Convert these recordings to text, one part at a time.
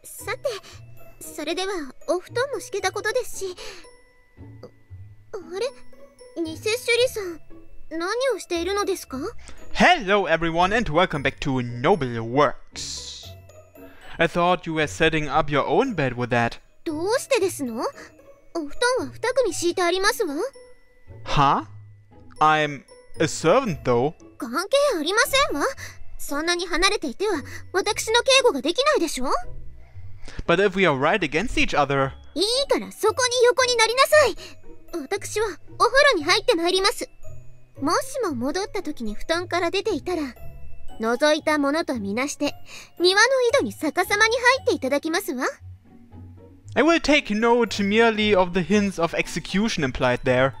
さて、それではお布団も敷けたことですし。あれ、偽朱里さん、何をしているのですか？ Hello everyone and welcome back to Noble Works. I thought you were setting up your own bed with that. どうしてですの？お布団は2組敷いてありますわ。Huh? I'm a servant though. 関係ありませんわ。そんなに離れていては私の警護ができないでしょ。 But if we are right against each other... いいからそこに横になりなさい。私はお風呂に入ってまいります。もしも戻った時に布団から出ていたら、覗いたものとみなして庭の井戸に逆さまに入っていただきますわ。 I will take note merely of the hints of execution implied there.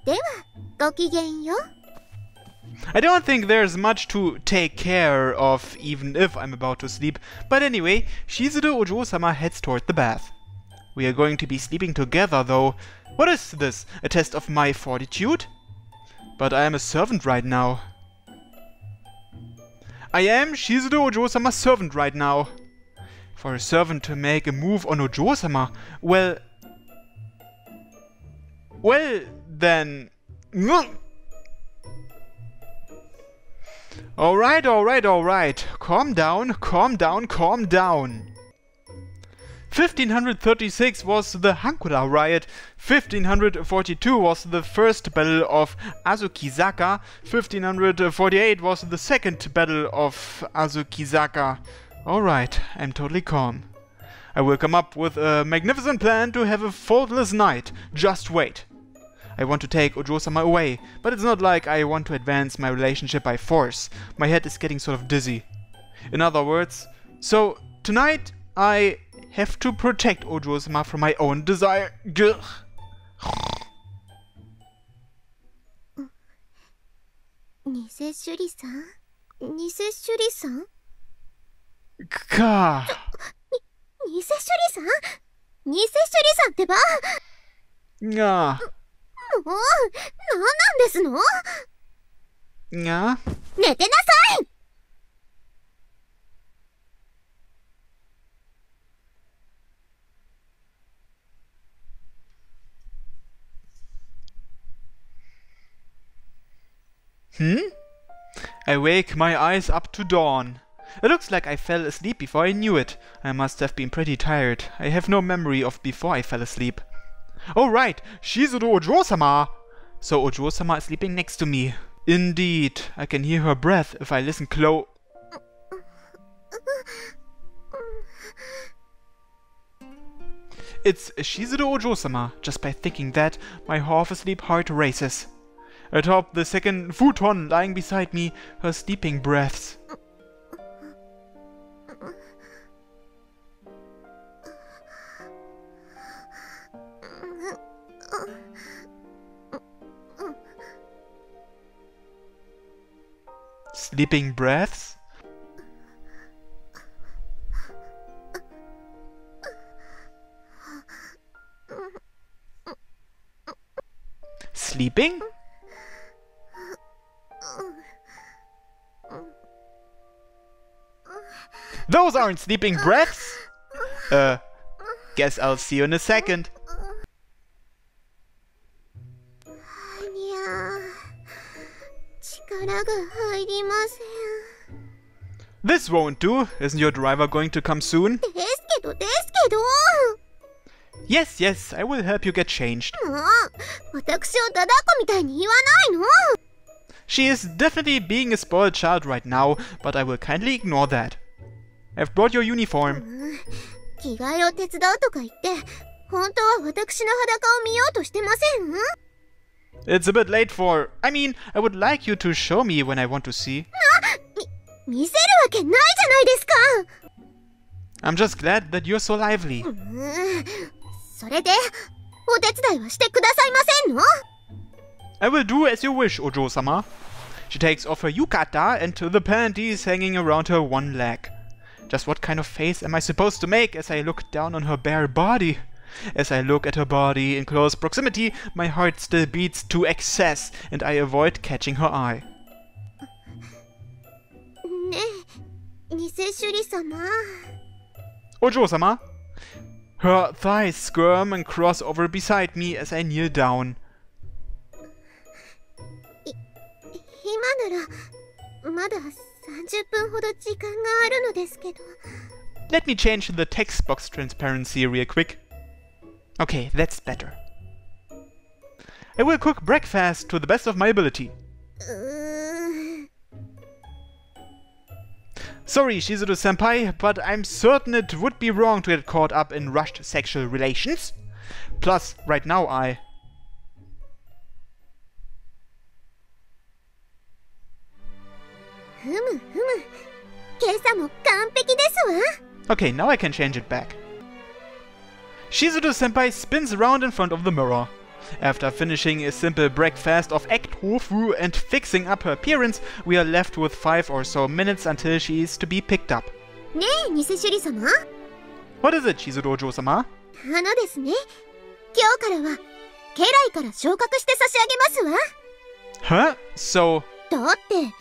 では、ごきげんよう。 I don't think there's much to take care of even if I'm about to sleep, but anyway, Shizuru Ojo-sama heads toward the bath. We are going to be sleeping together though. What is this? A test of my fortitude? But I am a servant right now. I am Shizuru Ojo-sama's servant right now. For a servant to make a move on Ojo-sama, well then... Alright. Calm down. 1536 was the Hankura riot, 1542 was the first battle of Azukizaka, 1548 was the second battle of Azukizaka. Alright, I'm totally calm. I will come up with a magnificent plan to have a faultless night. Just wait. I want to take Ojo-sama away, but it's not like I want to advance my relationship by force. My head is getting sort of dizzy. In other words, so tonight I have to protect Ojo-sama from my own desire. Gugh. 偽朱里さん？偽朱里さん？か。偽朱里さん？偽朱里さんってば。が。もう、何なんですの？が。寝てなさい。I wake my eyes up to dawn. It looks like I fell asleep before I knew it. I must have been pretty tired. I have no memory of before I fell asleep. Oh right, Shizuru Ojo-sama! So Ojo-sama is sleeping next to me. Indeed, I can hear her breath if I listen close. It's Shizuru Ojo-sama. Just by thinking that, my half-asleep heart races. Atop the second futon lying beside me, her sleeping breaths. Sleeping breaths? Sleeping? Those aren't sleeping breaths! Guess I'll see you in a second. This won't do. Isn't your driver going to come soon? Yes, I will help you get changed. She is definitely being a spoiled child right now, but I will kindly ignore that. I've brought your uniform. It's a bit late for... I mean, I would like you to show me when I want to see. I'm just glad that you're so lively. I will do as you wish, Ojo-sama. She takes off her yukata and the panties hanging around her one leg. Just what kind of face am I supposed to make as I look down on her bare body? As I look at her body in close proximity, my heart still beats to excess and I avoid catching her eye. ねえ、偽朱里様。Ojo-sama. Her thighs squirm and cross over beside me as I kneel down. 今ならまだ30分ほど時間があるのですけど。 Let me change the text box transparency real quick. Okay, that's better. I will cook breakfast to the best of my ability. Sorry, Shizuru-senpai, but I'm certain it would be wrong to get caught up in rushed sexual relations. Plus, right now I... Okay, now I can change it back. Shizuru-senpai spins around in front of the mirror. After finishing a simple breakfast of egg tofu and fixing up her appearance, we are left with 5 or so minutes until she is to be picked up. ねえ、偽シュリ様。 What is it, Shizuru-ojo-sama? ですね。今日からは家来から昇格して差し上げますわ。 Huh? So... だって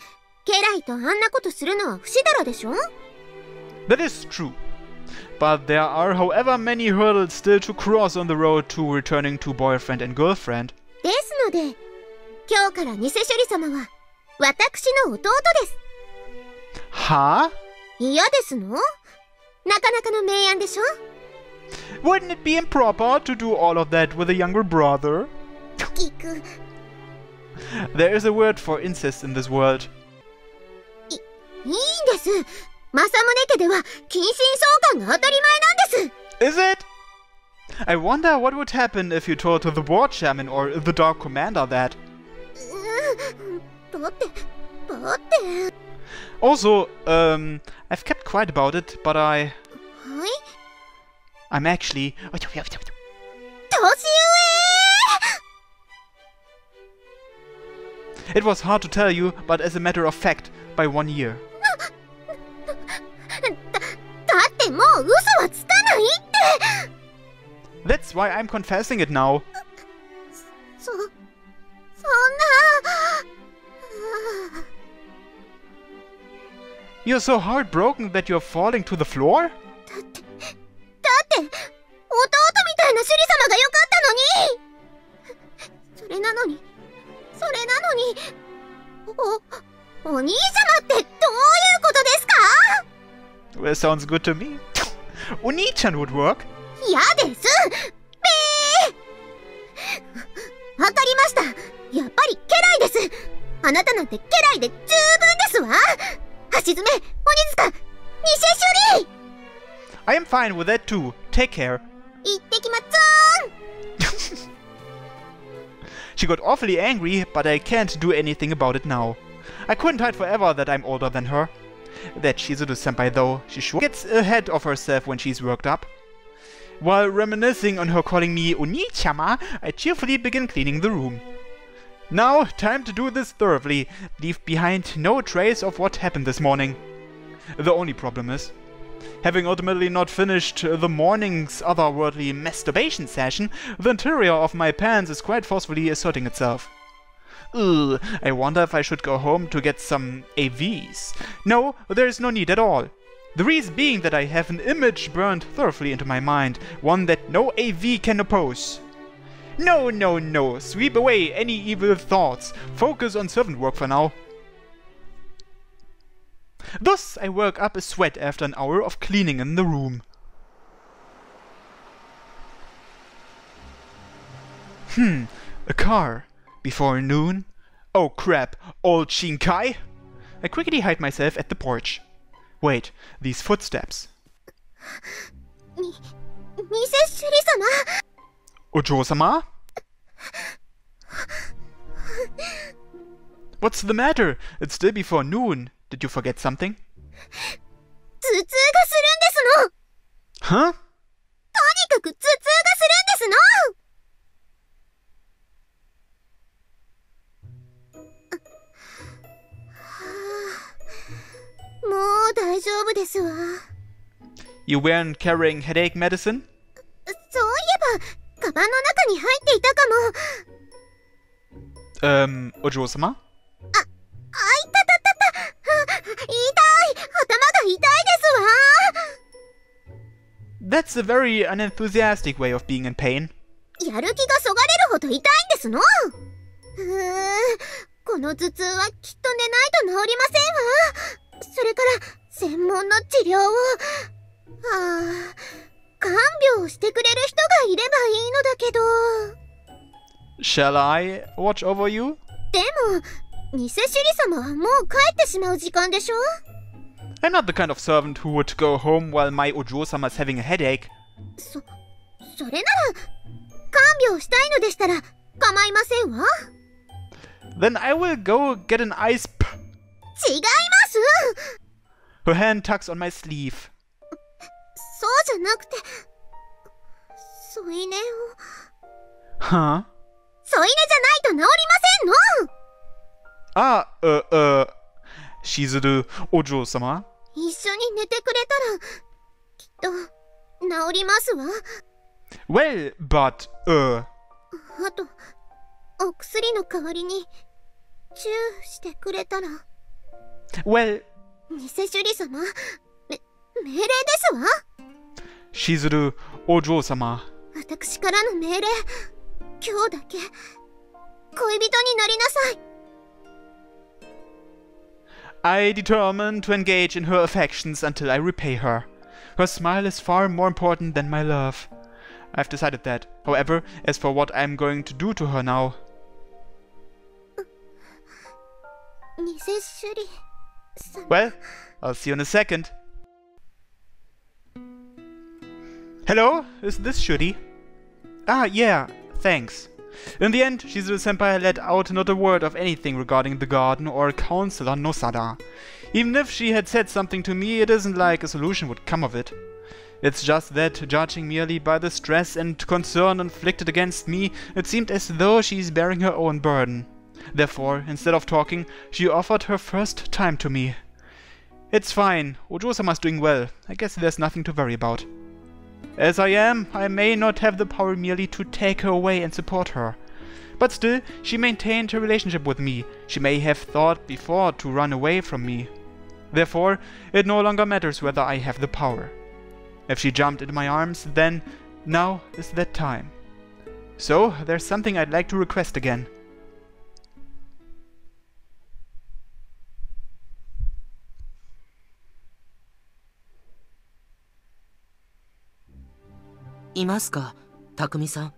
家来とあんなことするのは不死だらでしょ? That is true. But there are however many hurdles still to cross on the road to returning to boyfriend and girlfriend. ですので、今日から偽シュリ様は私の弟です。は？嫌ですの？なかなかの名案でしょ? Wouldn't it be improper to do all of that with a younger brother? 聞く。 There is a word for incest in this world. いいんです。政宗家では近親相関が当たり前なんです。 Is it? I wonder what would happen if you told the board chairman or the dark commander that. だって。Also, I've kept quiet about it, but I'm actually... 年上! It was hard to tell you, but as a matter of fact, by 1 year. だってもう嘘はつかないって! That's why I'm confessing it now. そんな... You're so heartbroken that you're falling to the floor? だって弟みたいなシュリ様がよかったのに。それなのにお兄様ってどういうことですか? Well, sounds good to me. Oni-chan would work. 嫌です。わかりました。やっぱり家来です。あなたなんて家来で十分ですわ。橋爪、鬼塚、西シュリ。 I am fine with that too. Take care. 行ってきまっつーん。 She got awfully angry, but I can't do anything about it now. I couldn't hide forever that I'm older than her. That Shizuru-senpai though, she sure gets ahead of herself when she's worked up. While reminiscing on her calling me Oni-chama, I cheerfully begin cleaning the room. Now, time to do this thoroughly, leave behind no trace of what happened this morning. The only problem is, having ultimately not finished the morning's otherworldly masturbation session, the interior of my pants is quite forcefully asserting itself. Ugh, I wonder if I should go home to get some AVs. No, there is no need at all. The reason being that I have an image burned thoroughly into my mind, one that no AV can oppose. No, sweep away any evil thoughts. Focus on servant work for now. Thus, I work up a sweat after an hour of cleaning in the room. A car. Before noon? Oh crap, old Shinkai? I quickly hide myself at the porch. Wait, these footsteps. 偽シュリ様? Ojo-sama? What's the matter? It's still before noon. Did you forget something? 頭痛がするんですの! Huh? とにかく頭痛がするんですの! もう大丈夫ですわ。 You weren't carrying headache medicine? そういえば、カバンの中に入っていたかも。Ojo-sama? あいたたたた。痛い。頭が痛いですわ。That's a very unenthusiastic way of being in pain. やる気がそがれるほど痛いんですの。この頭痛はきっと寝ないと治りませんわ。それから専門の治療を。看病をしてくれる人がいればいいのだけど。Shall I watch over you? でも、偽首里様はもう帰ってしまう時間でしょ？ I'm not the kind of servant who would go home while my Ojo-sama is having a headache. それなら、看病したいのでしたら構いませんわ。Then I will go get an ice p. 違います。 Her hand tucks on my sleeve. そうじゃなくて、添い寝を。Huh? 添い寝じゃないと治りませんの。Shizuru Ojo-sama? 一緒に寝てくれたら、きっと治りますわ。Well, but, あと、お薬の代わりに、チューしてくれたら。well, 偽首里様、命令ですわ。Shizuru Ojo-sama. 私からの命令、今日だけ、恋人になりなさい。I determine to engage in her affections until I repay her. Her smile is far more important than my love. I've decided that. However, as for what I'm going to do to her now... 偽首里様。 Well, I'll see you in a second. Hello? Is this Shuri? Ah, yeah, thanks. In the end, Shizuru-senpai let out not a word of anything regarding the garden or Counselor Nosada. Even if she had said something to me, it isn't like a solution would come of it. It's just that, judging merely by the stress and concern inflicted against me, it seemed as though she's bearing her own burden. Therefore, instead of talking, she offered her first time to me. It's fine, Ojo-sama's doing well. I guess there's nothing to worry about. As I am, I may not have the power merely to take her away and support her. But still, she maintained her relationship with me. She may have thought before to run away from me. Therefore, it no longer matters whether I have the power. If she jumped into my arms, then now is that time. So, there's something I'd like to request again. いますか、匠さん。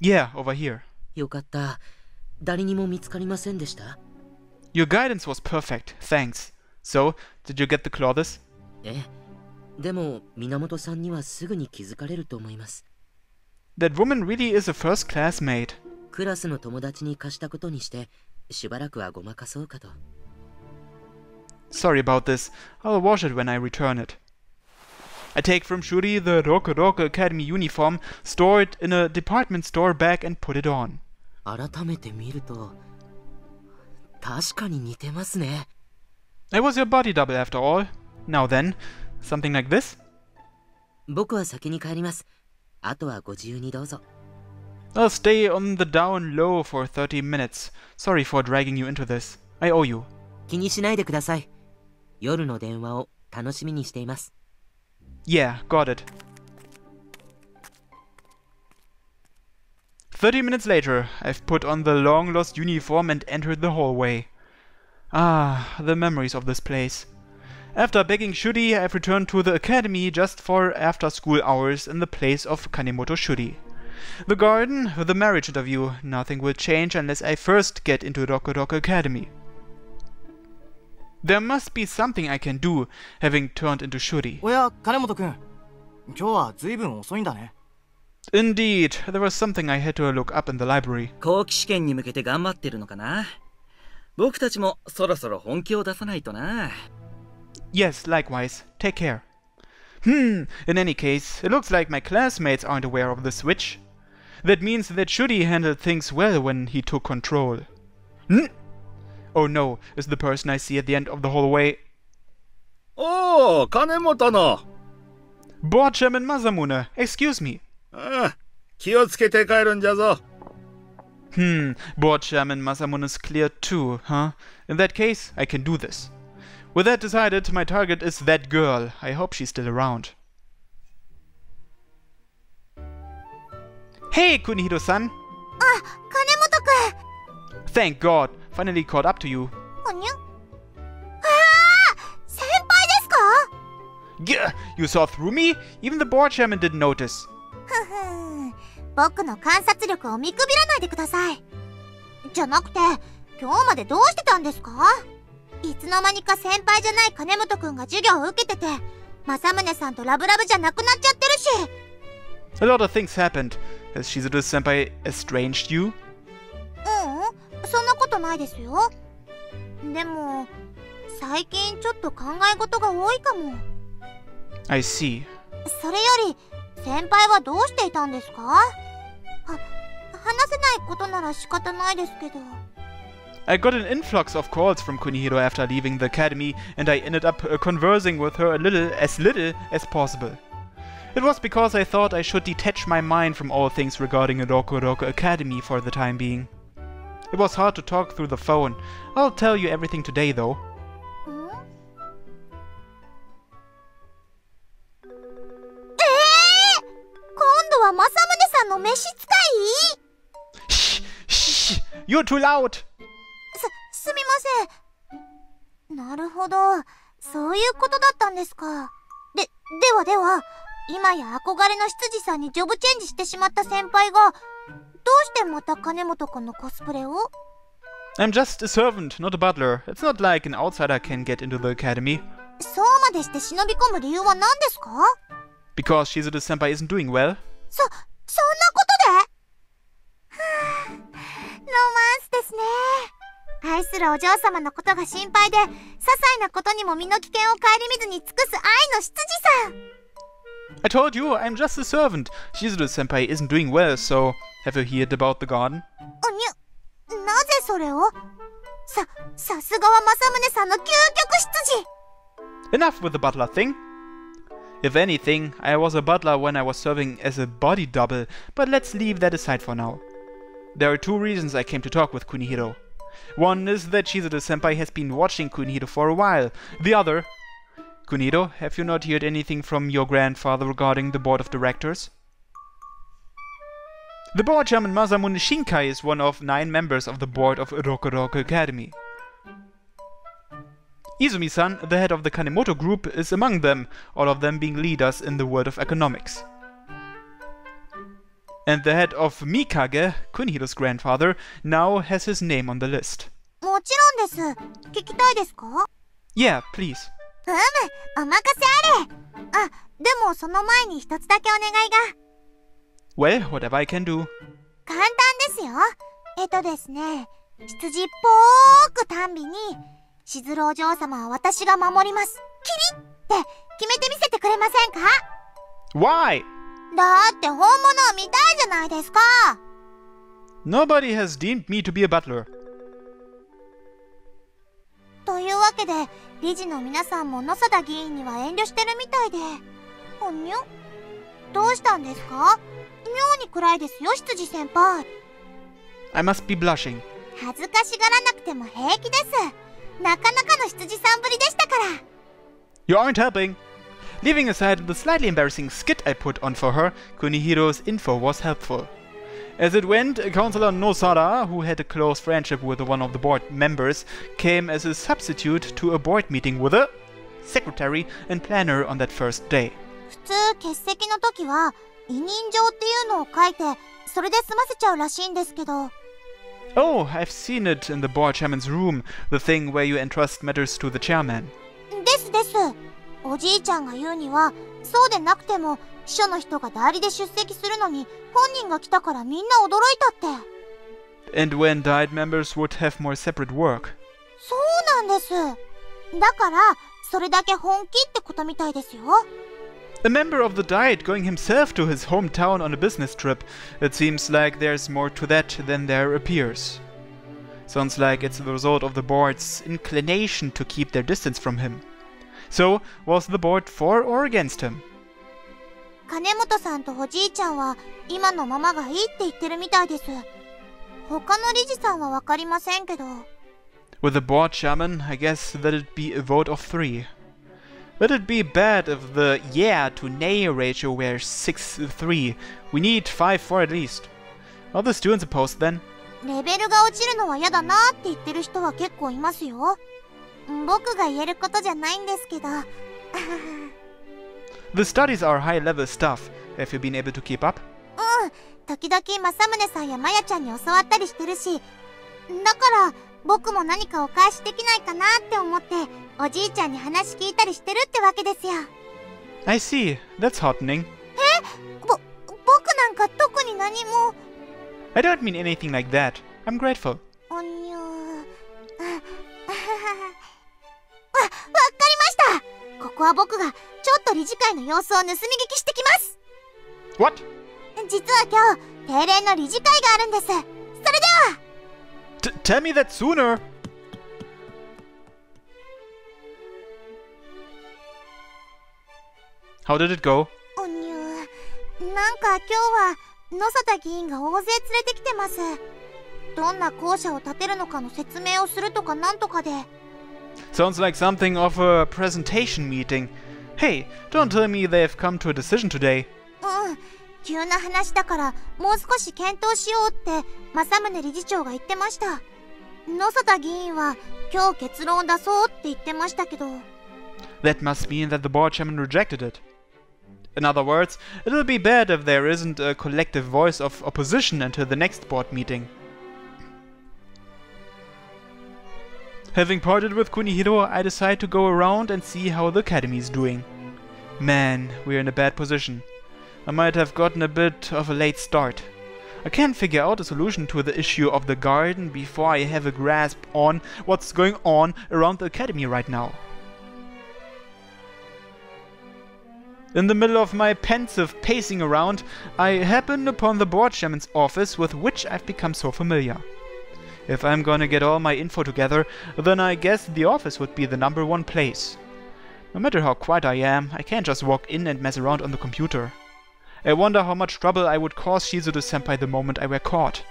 Yeah, over here. よかった。誰にも見つかりませんでした？ Your guidance was perfect, thanks. So, did you get the clothes? ええ。でも、源さんにはすぐに気づかれると思います。That woman really is a first-class maid. クラスの友達に貸したことにして、しばらくはごまかそうかと。Sorry about this. I'll wash it when I return it. I take from Shuri the Roku Academy uniform, store it in a department store bag and put it on. 改めて見ると、確かに似てますね。I was your body double after all. Now then, something like this? 僕は先に帰ります。あとはご自由にどうぞ。I'll stay on the down low for 30 minutes. Sorry for dragging you into this. I owe you. 気にしないでください。夜の電話を楽しみにしています。Yeah, got it. 30 minutes later, I've put on the long-lost uniform and entered the hallway. Ah, the memories of this place. After begging Shuri, I've returned to the academy just for after-school hours in the place of Kanemoto Shuri. The garden, the marriage interview, nothing will change unless I first get into Roku Academy. There must be something I can do, having turned into Shuri. おや、金本君。今日はずいぶん遅いんだね。Indeed, there was something I had to look up in the library. 後期試験に向けて頑張ってるのかな。僕たちもそろそろ本気を出さないとな。Yes, likewise. Take care. In any case, it looks like my classmates aren't aware of the switch. That means that Shuri handled things well when he took control. Oh no, is the person I see at the end of the hallway... おお、金本の。Board Chairman Masamune, excuse me. ああ、気をつけて帰るんじゃぞ。Board Chairman Masamune's clear too, huh? In that case, I can do this. With that decided, my target is that girl. I hope she's still around. Hey, Kunihiro-san! あ、金本くん。 Thank God, finally caught up to you. おにゅ。先輩ですか？ Gah! You saw through me? Even the board chairman didn't notice. ふふん。僕の観察力を見くびらないでください。じゃなくて、今日までどうしてたんですか？いつの間にか先輩じゃない金本くんが授業を受けてて、正宗さんとラブラブじゃなくなっちゃってるし。A lot of things happened. Has Shizuru senpai estranged you? そんなことないですよ。でも、最近ちょっと考え事が多いかも。I see. それより、先輩はどうしていたんですか？話せないことなら仕方ないですけど。I got an influx of calls from Kunihiro after leaving the academy, and I ended up conversing with her little as possible. It was because I thought I should detach my mind from all things regarding Rokuroko Academy for the time being. It was hard to talk through the phone. I'll tell you everything today, though. 今度は正宗さんの召使い？ Shh! Shh! You're too loud! すみません。なるほど。そういうことだったんですか。では、今や憧れの執事さんにジョブチェンジしてしまった先輩が、どうしてまた金本くんのコスプレを？ I'm just a servant, not a butler. It's not like an outsider can get into the academy. そうまでして忍び込む理由は何ですか？ Because Shizuru senpai isn't doing well. そんなことで？ロマンスですね。愛するお嬢様のことが心配で、些細なことにも身の危険を顧みずに尽くす愛の執事さん。I told you, I'm just a servant. Shizuru senpai isn't doing well, so have you heard about the garden? なぜそれを？さすがは正宗さんの究極執事。 Enough with the butler thing. If anything, I was a butler when I was serving as a body double, but let's leave that aside for now. There are two reasons I came to talk with Kunihiro. One is that Shizuru senpai has been watching Kunihiro for a while. The other... Kunihiro, have you not heard anything from your grandfather regarding the board of directors? The board chairman Masamune Shinkai is one of 9 members of the board of Rokuroko Academy. Izumi-san, the head of the Kanemoto group, is among them, all of them being leaders in the world of economics. And the head of Mikage, Kunihiro's grandfather, now has his name on the list. もちろんです。聞きたいですか？ Yeah, please. お任せあれ。でもその前に一つだけお願いが。Well, whatever I can do. 簡単ですよ。ですね、羊っぽーく単美に、しずるお嬢様は私が守ります。キリって決めてみせてくれませんか？ Why? だって本物を見たいじゃないですか。 Nobody has deemed me to be a butler. というわけで、理事の皆さんも野貞議員には遠慮してるみたいで。ほにょ？どうしたんですか？妙に暗いですよ、執事先輩。I must be blushing. 恥ずかしがらなくても平気です。なかなかの執事さんぶりでしたから。 You aren't helping. Leaving aside the slightly embarrassing skit I put on for her, Kunihiro's info was helpful. As it went, Councillor Nosara, who had a close friendship with one of the board members, came as a substitute to a board meeting with a secretary and planner on that first day. 普通欠席の時は委任状っていうのを書いて、それで済ませちゃうらしいんですけど。Oh, I've seen it in the board chairman's room, the thing where you entrust matters to the chairman. です。おじいちゃんが言うには、そうでなくても秘書の人が代理で出席するのに本人が来たからみんな驚いたって。 And when died members would have more separate work. そうなんです。だからそれだけ本気ってことみたいですよ。 A member of the Diet going himself to his hometown on a business trip. It seems like there's more to that than there appears. Sounds like it's the result of the board's inclination to keep their distance from him. So, was the board for or against him? 金本さんとおじいちゃんは今のままがいいって言ってるみたいです。他の理事さんはわかりませんけど。 With the board chairman, I guess that'd be a vote of 3. Would it be bad if the yeah to nay ratio were 6:3? We need 5-4 at least. Are the students opposed then? レベルが落ちるのは嫌だなって言ってる人は結構いますよ。僕が言えることじゃないんですけど。The studies are high-level stuff. Have you been able to keep up? 時々正宗さんやまやちゃんに教わったりしてるし、だから僕も何かお返しできないかなって思っておじいちゃんに話聞いたりしてるってわけですよ。I see. That's heartening. 僕なんか特に何も。I don't mean anything like that. I'm grateful. おにゅー。わかりました。ここは僕がちょっと理事会の様子を盗み聞きしてきます。What? 実は今日定例の理事会があるんです。それでは。Tell me that sooner. How did it go? おにゅー。なんか今日は野里議員が大勢連れてきてます。どんな校舎を建てるのかの説明をするとかなんとかで。Sounds like something of a presentation meeting. Hey, don't tell me they've come to a decision today. 急な話だからもう少し検討しようって正宗理事長が言ってました。野里議員は今日結論を出そうって言ってましたけど。That must mean that the board chairman rejected it. In other words, it'll be bad if there isn't a collective voice of opposition until the next board meeting. Having parted with Kunihiro, I decide to go around and see how the academy is doing. Man, we're in a bad position. I might have gotten a bit of a late start. I can't figure out a solution to the issue of the garden before I have a grasp on what's going on around the academy right now. In the middle of my pensive pacing around, I happen upon the board chairman's office with which I've become so familiar. If I'm gonna get all my info together, then I guess the office would be the #1 place. No matter how quiet I am, I can't just walk in and mess around on the computer. I wonder how much trouble I would cause Shizuru-senpai the moment I were caught.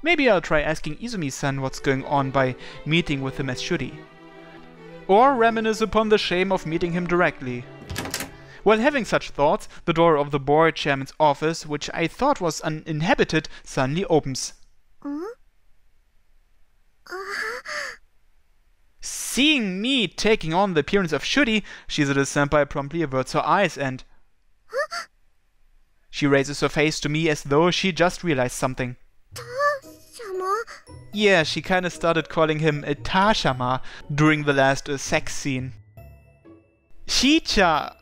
Maybe I'll try asking Izumi-san what's going on by meeting with him as Shuri. Or reminisce upon the shame of meeting him directly. While having such thoughts, the door of the board chairman's office, which I thought was uninhabited, suddenly opens. Seeing me taking on the appearance of Shuri, Shizuru-senpai promptly averts her eyes and... She raises her face to me as though she just realized something. Yeah, she kinda started calling him a Tashama during the last sex scene. Shicha!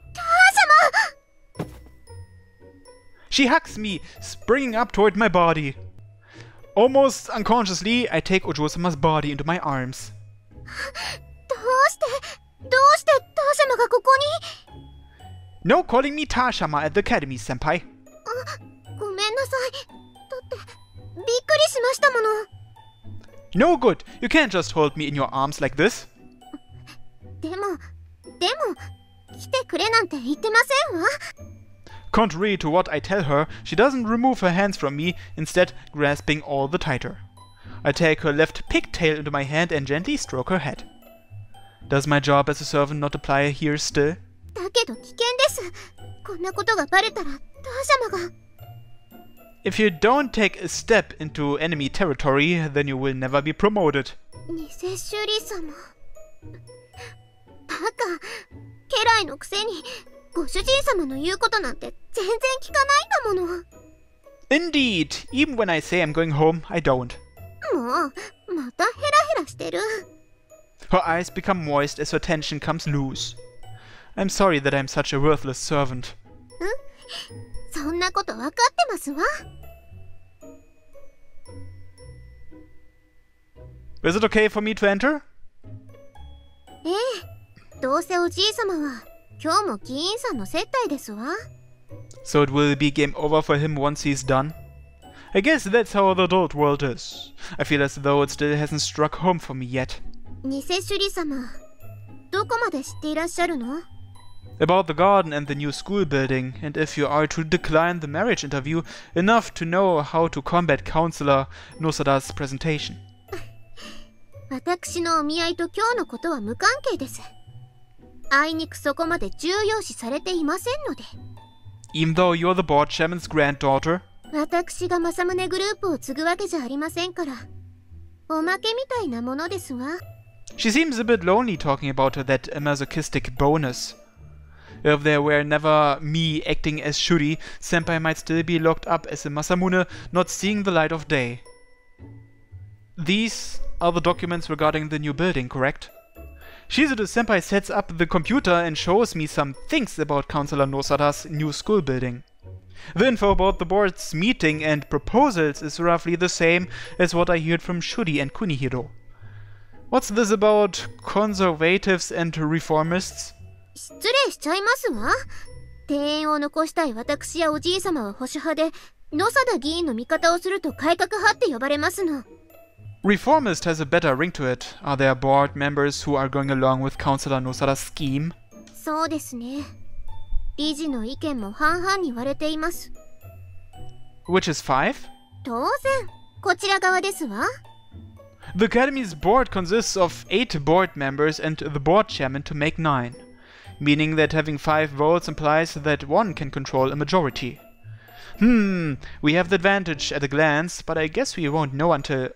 She hugs me, springing up toward my body. Almost unconsciously, I take Ojo-sama's body into my arms. どうしてターシャマがここに? No calling me Tashama at the academy, senpai. ごめんなさい。だってびっくりしましたもの。No good. You can't just hold me in your arms like this. でも来てくれなんて言ってませんわ。Contrary to what I tell her, she doesn't remove her hands from me, instead grasping all the tighter. I take her left pigtail into my hand and gently stroke her head. Does my job as a servant not apply here still? だけど危険です。こんなことがバレたらターシャマが。If you don't take a step into enemy territory, then you will never be promoted. 偽シュリ様。バカ。家来のくせにご主人様の言うことなんて全然聞かないんだもの。Indeed, even when I say I'm going home, I don't. もうまたヘラヘラしてる。Her eyes become moist as her tension comes loose. I'm sorry that I'm such a worthless servant. そんなこと分かってますわ。Is it okay for me to enter? ええ、どうせおじい様は今日も議員さんの接待ですわ。So it will be game over for him once he's done? I guess that's how the adult world is. I feel as though it still hasn't struck home for me yet. 偽シュリ様、どこまで知っていらっしゃるの? About the garden and the new school building, and if you are to decline the marriage interview, enough to know how to combat Counselor Nosada's presentation. 私のお見合いと今日のことは無関係です。あいにくそこまで重要視されていませんので。Even though you're the board chairman's granddaughter? 私が政宗グループを継ぐわけじゃありませんから、おまけみたいなものですわ。She seems a bit lonely talking about that masochistic bonus. If there were never me acting as Shuri, Senpai might still be locked up as a Masamune, not seeing the light of day. These are the documents regarding the new building, correct? Shizuru Senpai sets up the computer and shows me some things about Councillor Nosada's new school building. The info about the board's meeting and proposals is roughly the same as what I heard from Shuri and Kunihiro. What's this about conservatives and reformists? 失礼しちゃいますわ。庭園を残したい私やおじい様は保守派で、野貞議員の味方をすると改革派って呼ばれますの。Reformist has a better ring to it. Are there board members who are going along with Councillor Nosada's scheme? そうですね。理事の意見も半々に割れています。Which is 5? 当然、こちら側ですわ。The Academy's board consists of 8 board members and the board chairman to make 9, meaning that having 5 votes implies that one can control a majority. We have the advantage at a glance, but I guess we won't know until...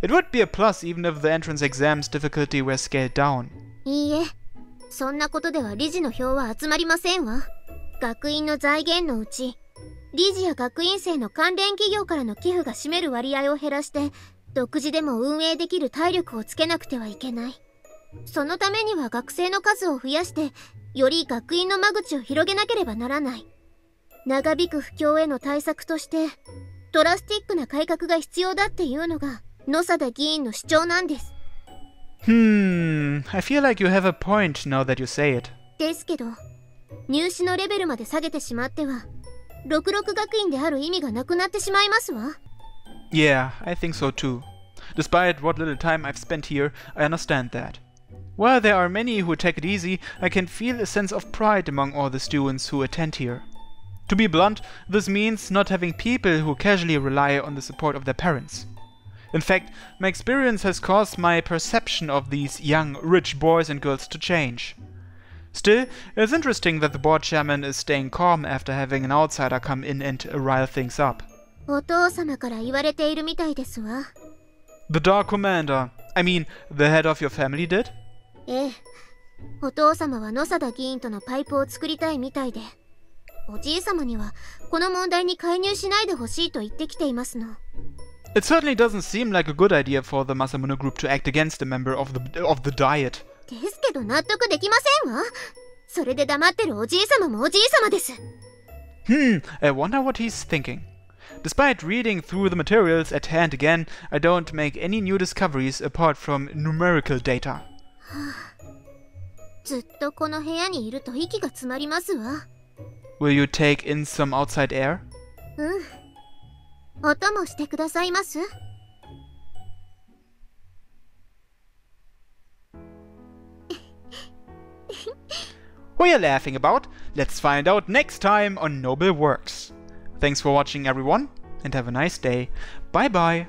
It would be a plus even if the entrance exam's difficulty were scaled down. いいえ、そんなことでは理事の票は集まりませんわ。学院の財源のうち、理事や学院生の関連企業からの寄付が占める割合を減らして、独自でも運営できる体力をつけなくてはいけない。そのためには学生の数を増やして、より学院の間口を広げなければならない。長引く不況への対策として、ドラスティックな改革が必要だっていうのが、野貞議員の主張なんです。I feel like you have a point now that you say it. ですけど、入試のレベルまで下げてしまっては、66学院である意味がなくなってしまいますわ。Yeah, I think so too. Despite what little time I've spent here, I understand that. While there are many who take it easy, I can feel a sense of pride among all the students who attend here. To be blunt, this means not having people who casually rely on the support of their parents. In fact, my experience has caused my perception of these young, rich boys and girls to change. Still, it's interesting that the board chairman is staying calm after having an outsider come in and rile things up. お父様から言われているみたいですわ。The Dark Commander, I mean, the head of your family did? ええ。お父様は野貞議員とのパイプを作りたいみたいで、おじい様にはこの問題に介入しないでほしいと言ってきていますの。It certainly doesn't seem like a good idea for the Masamune group to act against a member of the Diet. ですけど納得できませんわ。それで黙ってるおじい様もおじい様です。I wonder what he's thinking. Despite reading through the materials at hand again, I don't make any new discoveries apart from numerical data. ずっとこの部屋にいると息が詰まりますわ。Will you take in some outside air? お供してくださいます？ What are you laughing about? Let's find out next time on Noble Works. Thanks for watching everyone, and have a nice day. Bye bye.